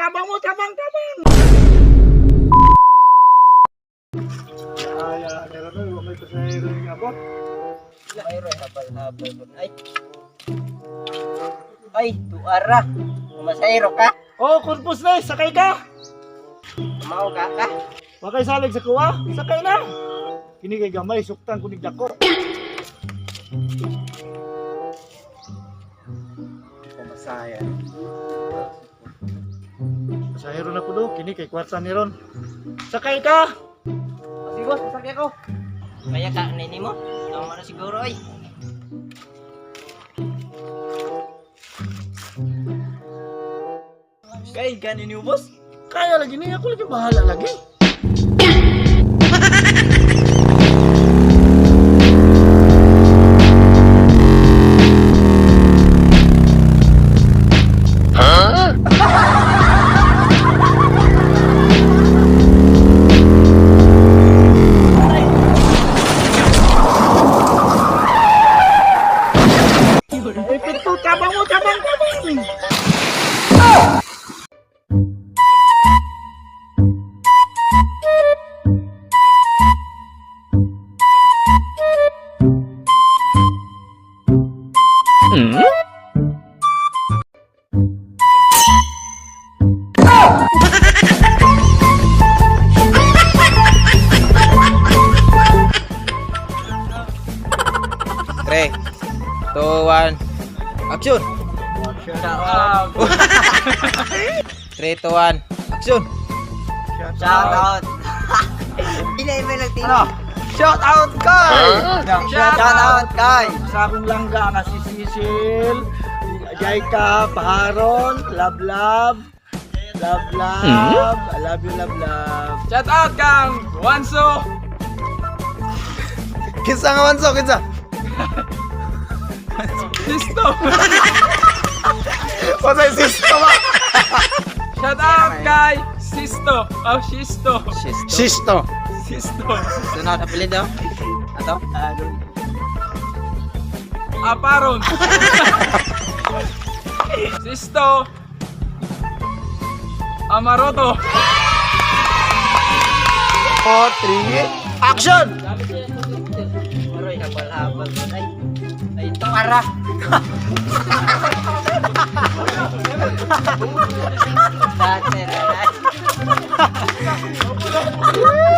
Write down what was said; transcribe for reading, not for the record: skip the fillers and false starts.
tabang mo, tabang. May pasahero yung abot. Mayroon habal. Ay, tuara. Masayro ka? Oh, kurpos na, sakay ka. Tumaw ka? Wakay salig sa kuwa, sakay na. Kini kay gamay, suktan kunig dako. Pumasaya. Pasahero na po do, kini kay kwarta ni Ron. Sakay ka. Sige boss, sasakyan ko. Kaya ka, nini mo? Tama na siguro ay. Kaya ganin niyo boss? Kaya lagi ni ako lagi bahala lagi. Ipito, tabang mo, tabang. Pre, 2, 1, action! Shout 3, 2, 1, action! Shout out! Hindi mo nagtingin. Ano? Shout out kay! Shout out kay! Sa akong langga nga si Cecil, Jaika, Paharon, Love. I love you, love. Shout out kang Wanso. Kinsa nga Wanso, kinsa? Sisto. What's sisto ba? Shout out kay Sisto. Oh, Sisto. Sisto. Sisto. Sunod apelido? Ato? Aparon. Sisto. Amaroto. 4, 3, action! Aroy, habal-habal. Ay, tuara. Dati na.